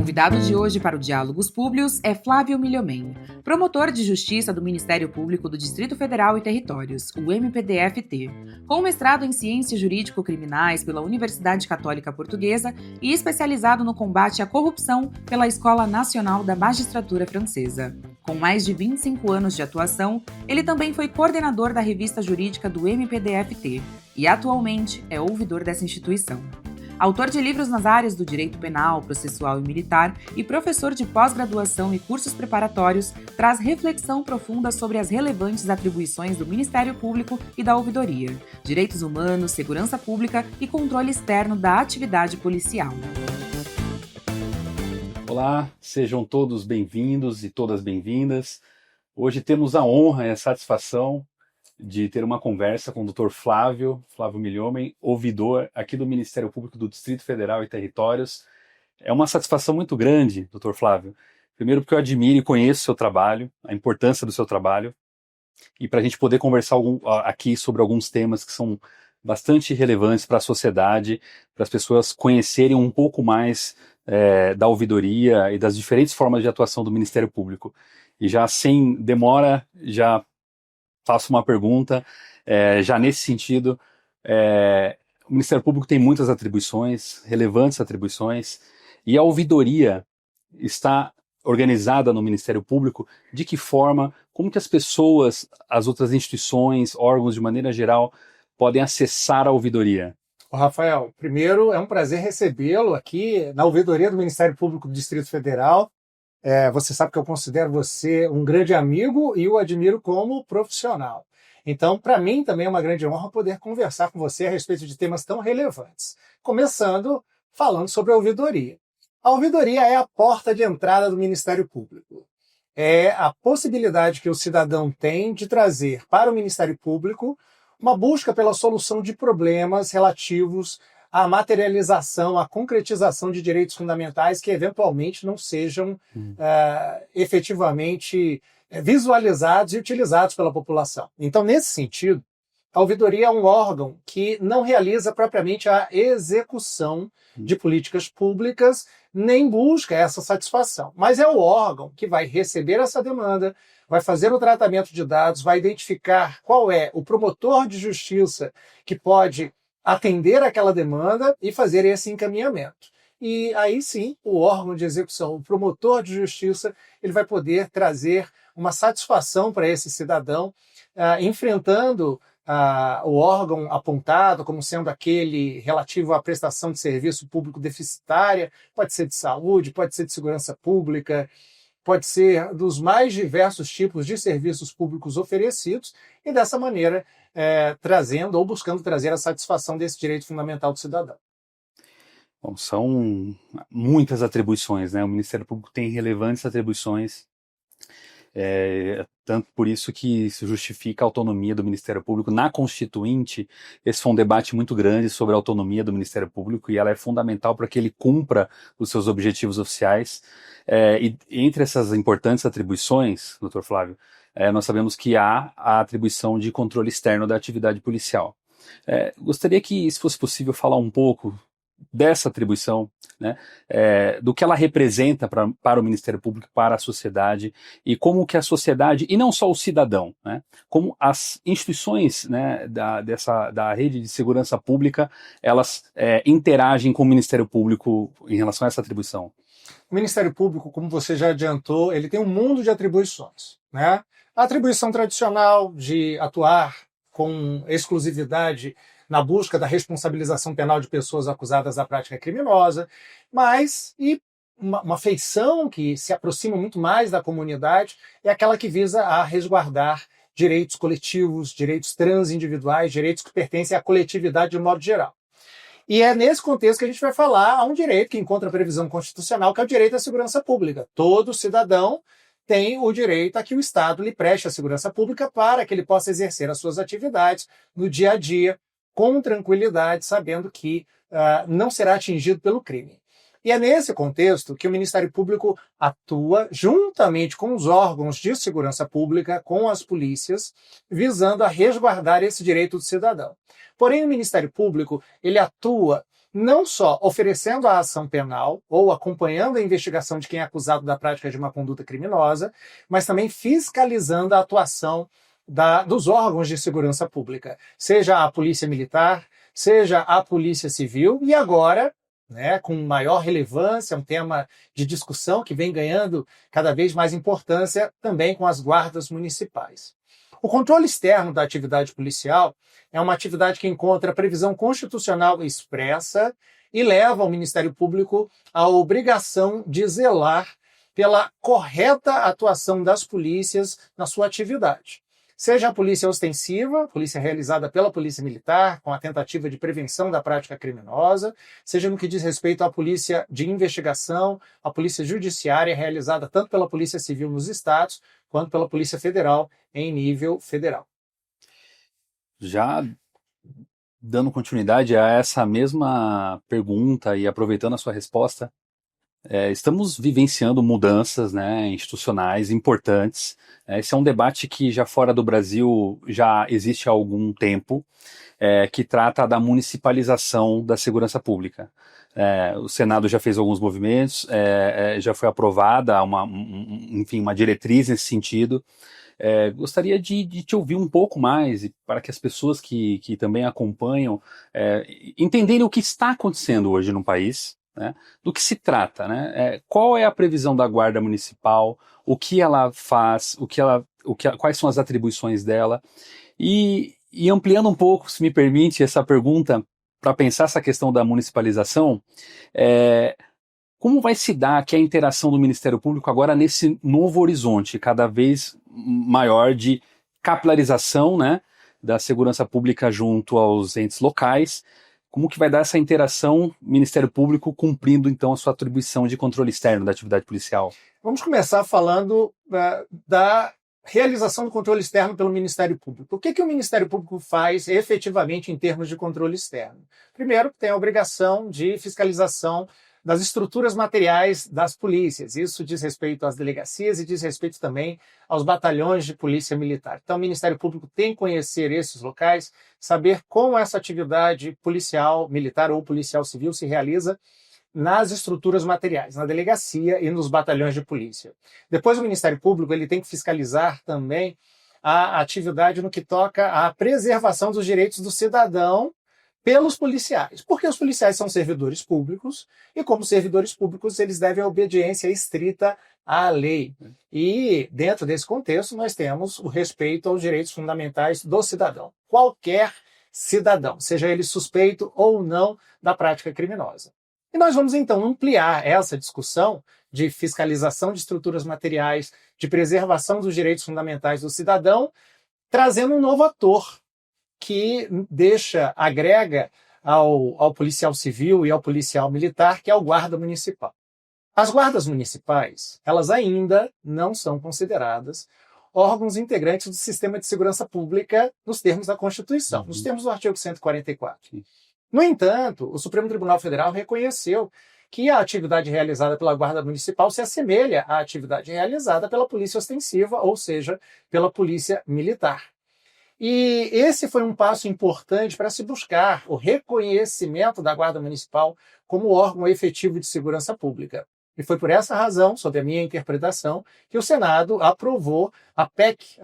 convidado de hoje para o Diálogos Públios é Flávio Milhomem, promotor de Justiça do Ministério Público do Distrito Federal e Territórios, o MPDFT, com mestrado em Ciências Jurídico-Criminais pela Universidade Católica Portuguesa e especializado no combate à corrupção pela Escola Nacional da Magistratura Francesa. Com mais de 25 anos de atuação, ele também foi coordenador da revista jurídica do MPDFT e atualmente é ouvidor dessa instituição. Autor de livros nas áreas do direito penal, processual e militar e professor de pós-graduação e cursos preparatórios, traz reflexão profunda sobre as relevantes atribuições do Ministério Público e da Ouvidoria, direitos humanos, segurança pública e controle externo da atividade policial. Olá, sejam todos bem-vindos e todas bem-vindas. Hoje temos a honra e a satisfação de ter uma conversa com o Dr. Flávio Milhomem, ouvidor aqui do Ministério Público do Distrito Federal e Territórios. É uma satisfação muito grande, Dr. Flávio. Primeiro porque eu admiro e conheço o seu trabalho, a importância do seu trabalho, e para a gente poder conversar aqui sobre alguns temas que são bastante relevantes para a sociedade, para as pessoas conhecerem um pouco mais da ouvidoria e das diferentes formas de atuação do Ministério Público. E já sem demora, já faço uma pergunta, já nesse sentido. O Ministério Público tem muitas atribuições, relevantes atribuições, e a ouvidoria está organizada no Ministério Público. De que forma, como que as pessoas, as outras instituições, órgãos de maneira geral, podem acessar a ouvidoria? Rafael, primeiro é um prazer recebê-lo aqui na ouvidoria do Ministério Público do Distrito Federal. Você sabe que eu considero você um grande amigo e o admiro como profissional. Então, para mim também é uma grande honra poder conversar com você a respeito de temas tão relevantes. Começando falando sobre a ouvidoria. A ouvidoria é a porta de entrada do Ministério Público. É a possibilidade que o cidadão tem de trazer para o Ministério Público uma busca pela solução de problemas relativos à materialização, à concretização de direitos fundamentais que eventualmente não sejam efetivamente visualizados e utilizados pela população. Então, nesse sentido, a ouvidoria é um órgão que não realiza propriamente a execução de políticas públicas, nem busca essa satisfação, mas é o órgão que vai receber essa demanda, vai fazer o tratamento de dados, vai identificar qual é o promotor de justiça que pode atender aquela demanda e fazer esse encaminhamento. E aí sim, o órgão de execução, o promotor de justiça, ele vai poder trazer uma satisfação para esse cidadão, enfrentando o órgão apontado como sendo aquele relativo à prestação de serviço público deficitária, pode ser de saúde, pode ser de segurança pública, pode ser dos mais diversos tipos de serviços públicos oferecidos, e dessa maneira trazendo ou buscando trazer a satisfação desse direito fundamental do cidadão. Bom, são muitas atribuições, né? O Ministério Público tem relevantes atribuições, tanto por isso que se justifica a autonomia do Ministério Público. Na Constituinte, esse foi um debate muito grande sobre a autonomia do Ministério Público, e ela é fundamental para que ele cumpra os seus objetivos oficiais. E entre essas importantes atribuições, Dr. Flávio, nós sabemos que há a atribuição de controle externo da atividade policial. Gostaria que, se fosse possível, falar um pouco dessa atribuição, né, do que ela representa para o Ministério Público, para a sociedade, e como que a sociedade, e não só o cidadão, né, como as instituições, né, da rede de segurança pública, elas interagem com o Ministério Público em relação a essa atribuição. O Ministério Público, como você já adiantou, ele tem um mundo de atribuições, né? A atribuição tradicional de atuar com exclusividade na busca da responsabilização penal de pessoas acusadas da prática criminosa, mas uma feição que se aproxima muito mais da comunidade é aquela que visa a resguardar direitos coletivos, direitos transindividuais, direitos que pertencem à coletividade de modo geral. E é nesse contexto que a gente vai falar a um direito que encontra previsão constitucional, que é o direito à segurança pública. Todo cidadão tem o direito a que o Estado lhe preste a segurança pública para que ele possa exercer as suas atividades no dia a dia, com tranquilidade, sabendo que não será atingido pelo crime. E é nesse contexto que o Ministério Público atua juntamente com os órgãos de segurança pública, com as polícias, visando a resguardar esse direito do cidadão. Porém, o Ministério Público ele atua não só oferecendo a ação penal ou acompanhando a investigação de quem é acusado da prática de uma conduta criminosa, mas também fiscalizando a atuação dos órgãos de segurança pública, seja a Polícia Militar, seja a Polícia Civil, e agora, né, com maior relevância, um tema de discussão que vem ganhando cada vez mais importância também com as guardas municipais. O controle externo da atividade policial é uma atividade que encontra previsão constitucional expressa e leva o Ministério Público à obrigação de zelar pela correta atuação das polícias na sua atividade. Seja a polícia ostensiva, polícia realizada pela Polícia Militar, com a tentativa de prevenção da prática criminosa, seja no que diz respeito à polícia de investigação, a polícia judiciária, realizada tanto pela Polícia Civil nos estados, quanto pela Polícia Federal em nível federal. Já dando continuidade a essa mesma pergunta e aproveitando a sua resposta, estamos vivenciando mudanças, né, institucionais importantes. Esse é um debate que já fora do Brasil já existe há algum tempo, que trata da municipalização da segurança pública. O Senado já fez alguns movimentos, já foi aprovada uma diretriz nesse sentido. Gostaria de te ouvir um pouco mais, e para que as pessoas que também acompanham entenderem o que está acontecendo hoje no país, né, do que se trata, né? Qual é a previsão da Guarda Municipal, o que ela faz, quais são as atribuições dela, e ampliando um pouco, se me permite, essa pergunta, para pensar essa questão da municipalização, como vai se dar aqui a interação do Ministério Público agora nesse novo horizonte cada vez maior de capilarização, né, da segurança pública junto aos entes locais? Como que vai dar essa interação Ministério Público cumprindo, então, a sua atribuição de controle externo da atividade policial? Vamos começar falando da realização do controle externo pelo Ministério Público. O que o Ministério Público faz efetivamente em termos de controle externo? Primeiro, tem a obrigação de fiscalização das estruturas materiais das polícias. Isso diz respeito às delegacias e diz respeito também aos batalhões de polícia militar. Então, o Ministério Público tem que conhecer esses locais, saber como essa atividade policial, militar ou policial civil se realiza nas estruturas materiais, na delegacia e nos batalhões de polícia. Depois, o Ministério Público ele tem que fiscalizar também a atividade no que toca à preservação dos direitos do cidadão pelos policiais, porque os policiais são servidores públicos e, como servidores públicos, eles devem a obediência estrita à lei. E, dentro desse contexto, nós temos o respeito aos direitos fundamentais do cidadão. Qualquer cidadão, seja ele suspeito ou não da prática criminosa. E nós vamos, então, ampliar essa discussão de fiscalização de estruturas materiais, de preservação dos direitos fundamentais do cidadão, trazendo um novo ator, que agrega ao policial civil e ao policial militar, que é o guarda municipal. As guardas municipais, elas ainda não são consideradas órgãos integrantes do sistema de segurança pública nos termos da Constituição, nos termos do artigo 144. No entanto, o Supremo Tribunal Federal reconheceu que a atividade realizada pela Guarda Municipal se assemelha à atividade realizada pela Polícia Ostensiva, ou seja, pela Polícia Militar. E esse foi um passo importante para se buscar o reconhecimento da Guarda Municipal como órgão efetivo de segurança pública. E foi por essa razão, sob a minha interpretação, que o Senado aprovou a PEC,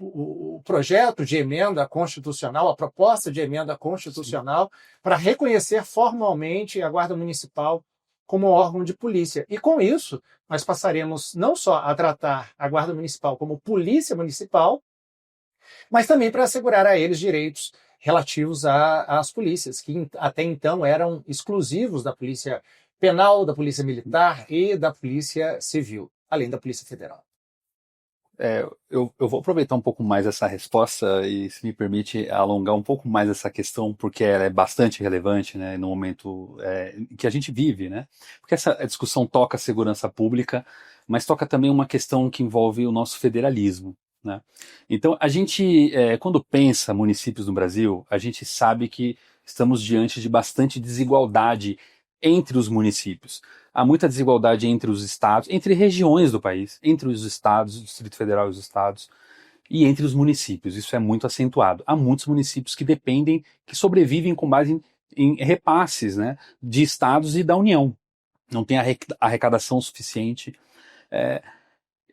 o projeto de emenda constitucional, a proposta de emenda constitucional, para reconhecer formalmente a Guarda Municipal como órgão de polícia. E com isso, nós passaremos não só a tratar a Guarda Municipal como polícia municipal, mas também para assegurar a eles direitos relativos às polícias, que até então eram exclusivos da Polícia Penal, da Polícia Militar e da Polícia Civil, além da Polícia Federal. Eu vou aproveitar um pouco mais essa resposta e, se me permite, alongar um pouco mais essa questão, porque ela é bastante relevante, né, no momento que a gente vive, né? Porque essa discussão toca a segurança pública, mas toca também uma questão que envolve o nosso federalismo, né? Então, a gente, quando pensa municípios no Brasil, a gente sabe que estamos diante de bastante desigualdade entre os municípios. Há muita desigualdade entre os estados, entre regiões do país, entre os estados, o Distrito Federal e os estados, e entre os municípios. Isso é muito acentuado. Há muitos municípios que dependem, que sobrevivem com base em repasses, né, de estados e da União. Não tem arrecadação suficiente.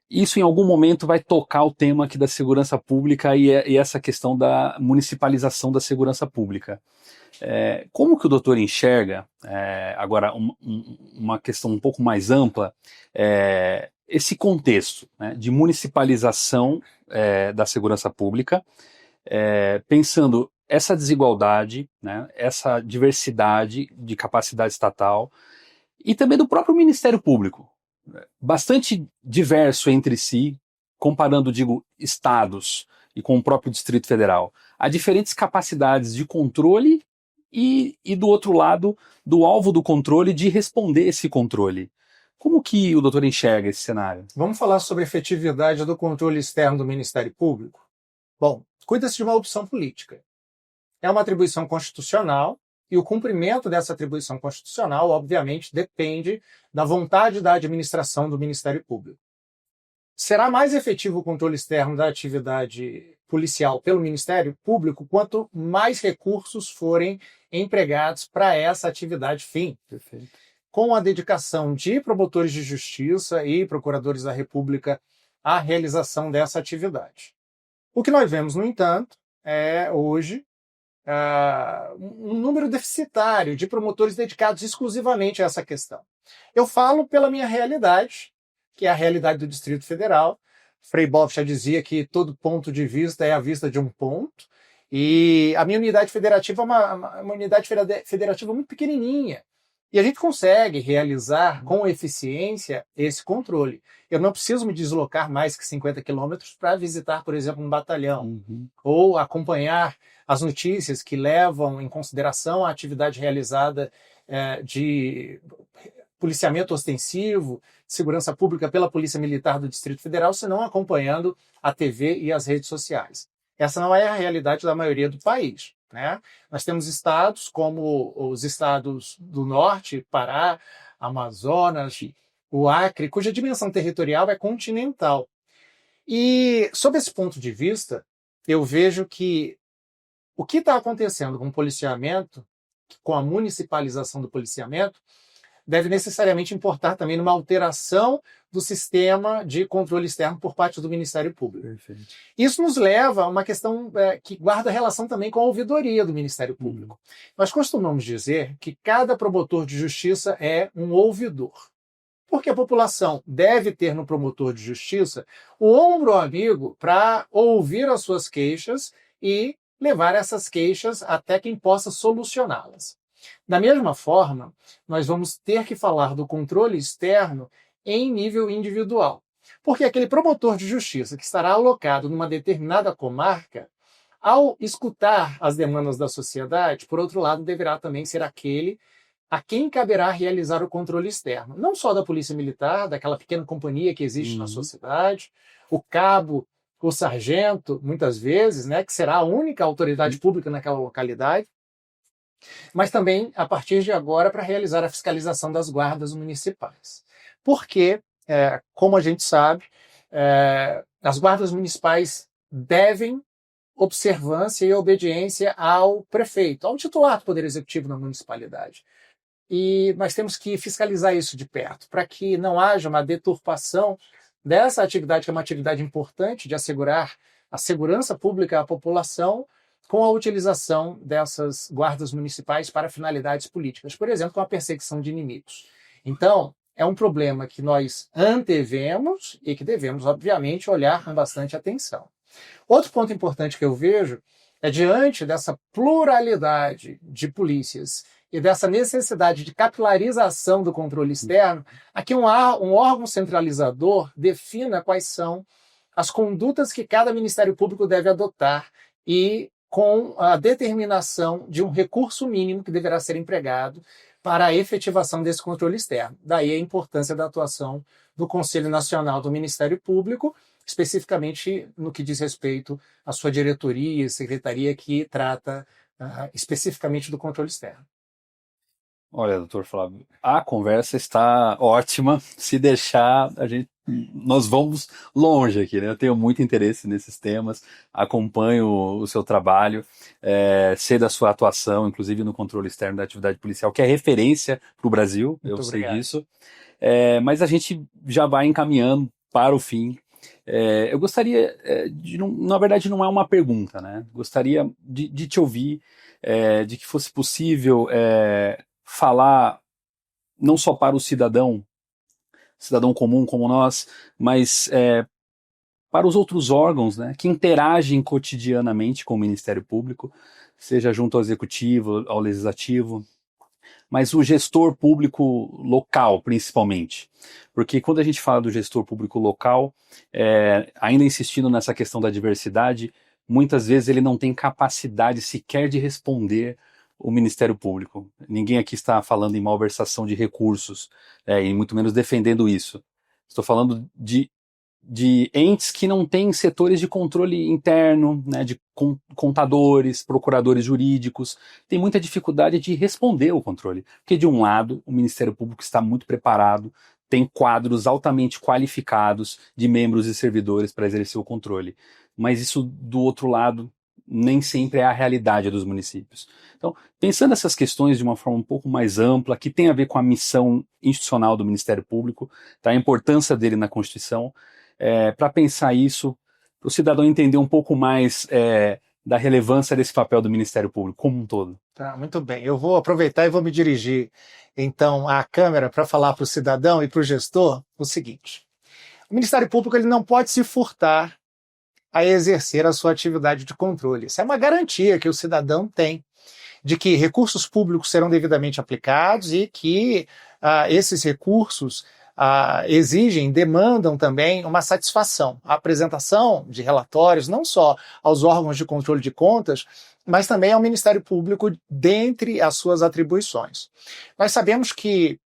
Isso em algum momento vai tocar o tema aqui da segurança pública e essa questão da municipalização da segurança pública. Como que o doutor enxerga, agora uma questão um pouco mais ampla, esse contexto, né, de municipalização da segurança pública, pensando essa desigualdade, né, essa diversidade de capacidade estatal e também do próprio Ministério Público, bastante diverso entre si, comparando, digo, estados e com o próprio Distrito Federal. Há diferentes capacidades de controle e do outro lado, do alvo do controle, de responder esse controle. Como que o doutor enxerga esse cenário? Vamos falar sobre a efetividade do controle externo do Ministério Público? Bom, cuida-se de uma opção política. É uma atribuição constitucional e o cumprimento dessa atribuição constitucional, obviamente, depende da vontade da administração do Ministério Público. Será mais efetivo o controle externo da atividade policial pelo Ministério Público quanto mais recursos forem empregados para essa atividade fim. Perfeito. Com a dedicação de promotores de justiça e procuradores da República à realização dessa atividade. O que nós vemos, no entanto, é hoje um número deficitário de promotores dedicados exclusivamente a essa questão. Eu falo pela minha realidade, que é a realidade do Distrito Federal. Frei Boff já dizia que todo ponto de vista é a vista de um ponto, e a minha unidade federativa é uma unidade federativa muito pequenininha, e a gente consegue realizar com eficiência esse controle. Eu não preciso me deslocar mais que 50 quilômetros para visitar, por exemplo, um batalhão, ou acompanhar as notícias que levam em consideração a atividade realizada de policiamento ostensivo, segurança pública pela Polícia Militar do Distrito Federal, senão acompanhando a TV e as redes sociais. Essa não é a realidade da maioria do país, né? Nós temos estados como os estados do Norte, Pará, Amazonas, o Acre, cuja dimensão territorial é continental. E, sob esse ponto de vista, eu vejo que o que está acontecendo com o policiamento, com a municipalização do policiamento, deve necessariamente importar também numa alteração do sistema de controle externo por parte do Ministério Público. Perfeito. Isso nos leva a uma questão que guarda relação também com a ouvidoria do Ministério Público. Nós costumamos dizer que cada promotor de justiça é um ouvidor, porque a população deve ter no promotor de justiça o ombro amigo para ouvir as suas queixas e levar essas queixas até quem possa solucioná-las. Da mesma forma, nós vamos ter que falar do controle externo em nível individual, porque aquele promotor de justiça que estará alocado numa determinada comarca, ao escutar as demandas da sociedade, por outro lado, deverá também ser aquele a quem caberá realizar o controle externo, não só da Polícia Militar, daquela pequena companhia que existe na sociedade, o cabo, o sargento, muitas vezes, né, que será a única autoridade pública naquela localidade, mas também, a partir de agora, para realizar a fiscalização das guardas municipais. Porque, como a gente sabe, as guardas municipais devem observância e obediência ao prefeito, ao titular do Poder Executivo na municipalidade. E nós temos que fiscalizar isso de perto, para que não haja uma deturpação dessa atividade, que é uma atividade importante de assegurar a segurança pública à população, com a utilização dessas guardas municipais para finalidades políticas, por exemplo, com a perseguição de inimigos. Então, é um problema que nós antevemos e que devemos, obviamente, olhar com bastante atenção. Outro ponto importante que eu vejo é, diante dessa pluralidade de polícias e dessa necessidade de capilarização do controle externo, aqui um órgão centralizador defina quais são as condutas que cada Ministério Público deve adotar e com a determinação de um recurso mínimo que deverá ser empregado para a efetivação desse controle externo. Daí a importância da atuação do Conselho Nacional do Ministério Público, especificamente no que diz respeito à sua diretoria e secretaria que trata especificamente do controle externo. Olha, doutor Flávio, a conversa está ótima. Se deixar, a gente nós vamos longe aqui, né? Eu tenho muito interesse nesses temas, acompanho o seu trabalho, sei da sua atuação, inclusive no controle externo da atividade policial, que é referência para o Brasil, Muito eu sei obrigado. disso. Mas a gente já vai encaminhando para o fim. Eu gostaria na verdade não é uma pergunta, né? Gostaria de te ouvir, de que fosse possível falar não só para o cidadão comum como nós, mas para os outros órgãos, né, que interagem cotidianamente com o Ministério Público, seja junto ao Executivo, ao Legislativo, mas o gestor público local, principalmente. Porque quando a gente fala do gestor público local, ainda insistindo nessa questão da diversidade, muitas vezes ele não tem capacidade sequer de responder o Ministério Público. Ninguém aqui está falando em malversação de recursos, e muito menos defendendo isso. Estou falando de entes que não têm setores de controle interno, né, de contadores, procuradores jurídicos, tem muita dificuldade de responder o controle. Porque, de um lado, o Ministério Público está muito preparado, tem quadros altamente qualificados de membros e servidores para exercer o controle. Mas isso, do outro lado, nem sempre é a realidade dos municípios. Então, pensando essas questões de uma forma um pouco mais ampla, que tem a ver com a missão institucional do Ministério Público, tá, a importância dele na Constituição, para pensar isso, para o cidadão entender um pouco mais da relevância desse papel do Ministério Público como um todo. Tá, muito bem. Eu vou aproveitar e vou me dirigir, então, à câmera para falar para o cidadão e para o gestor o seguinte. O Ministério Público ele não pode se furtar a exercer a sua atividade de controle. Isso é uma garantia que o cidadão tem de que recursos públicos serão devidamente aplicados e que esses recursos demandam também uma satisfação. A apresentação de relatórios, não só aos órgãos de controle de contas, mas também ao Ministério Público dentre as suas atribuições. Nós sabemos que,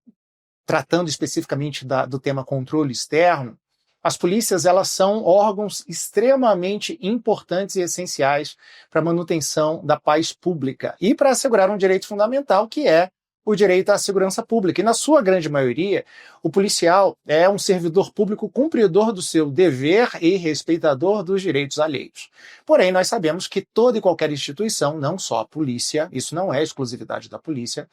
tratando especificamente do tema controle externo, as polícias elas são órgãos extremamente importantes e essenciais para a manutenção da paz pública e para assegurar um direito fundamental, que é o direito à segurança pública. E, na sua grande maioria, o policial é um servidor público cumpridor do seu dever e respeitador dos direitos alheios. Porém, nós sabemos que toda e qualquer instituição, não só a polícia, isso não é exclusividade da polícia,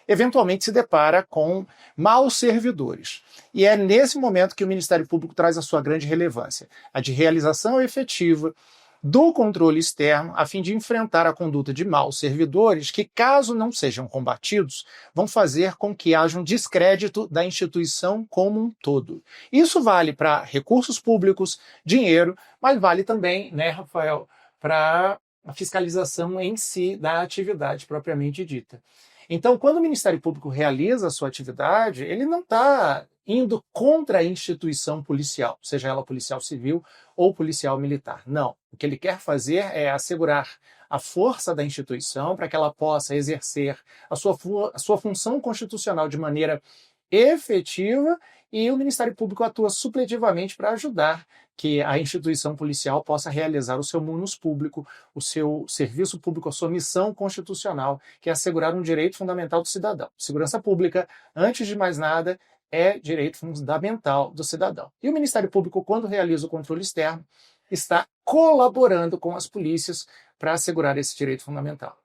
eventualmente se depara com maus servidores. E é nesse momento que o Ministério Público traz a sua grande relevância, a de realização efetiva do controle externo, a fim de enfrentar a conduta de maus servidores que, caso não sejam combatidos, vão fazer com que haja um descrédito da instituição como um todo. Isso vale para recursos públicos, dinheiro, mas vale também, né, Rafael, para a fiscalização em si da atividade propriamente dita. Então, quando o Ministério Público realiza a sua atividade, ele não está indo contra a instituição policial, seja ela policial civil ou policial militar. Não. O que ele quer fazer é assegurar a força da instituição para que ela possa exercer a sua função constitucional de maneira efetiva, e o Ministério Público atua supletivamente para ajudar que a instituição policial possa realizar o seu munus público, o seu serviço público, a sua missão constitucional, que é assegurar um direito fundamental do cidadão. Segurança pública, antes de mais nada, é direito fundamental do cidadão. E o Ministério Público, quando realiza o controle externo, está colaborando com as polícias para assegurar esse direito fundamental.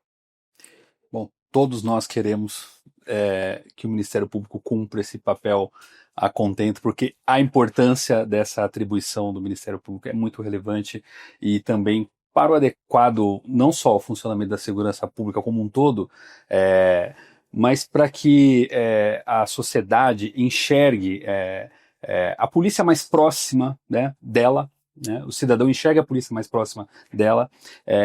Bom, todos nós queremos que o Ministério Público cumpra esse papel a contento, porque a importância dessa atribuição do Ministério Público é muito relevante e também para o adequado, não só o funcionamento da segurança pública como um todo, mas para que a sociedade enxergue a polícia mais próxima, né, dela, né, o cidadão enxergue a polícia mais próxima dela,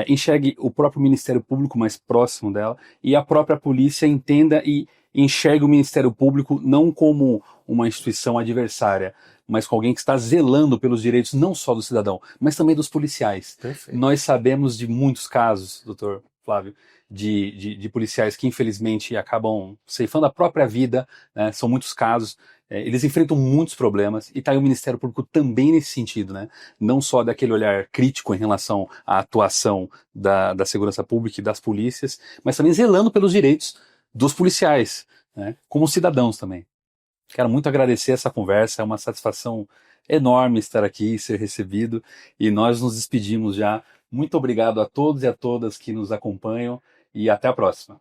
enxergue o próprio Ministério Público mais próximo dela, e a própria polícia entenda e enxergue o Ministério Público não como uma instituição adversária, mas com alguém que está zelando pelos direitos não só do cidadão, mas também dos policiais. Perfeito. Nós sabemos de muitos casos, doutor Flávio, de policiais que infelizmente acabam ceifando a própria vida, né? São muitos casos, eles enfrentam muitos problemas, e está aí o Ministério Público também nesse sentido, né? Não só daquele olhar crítico em relação à atuação da segurança pública e das polícias, mas também zelando pelos direitos dos policiais, né? Como cidadãos também. Quero muito agradecer essa conversa, é uma satisfação enorme estar aqui e ser recebido, e nós nos despedimos já. Muito obrigado a todos e a todas que nos acompanham e até a próxima.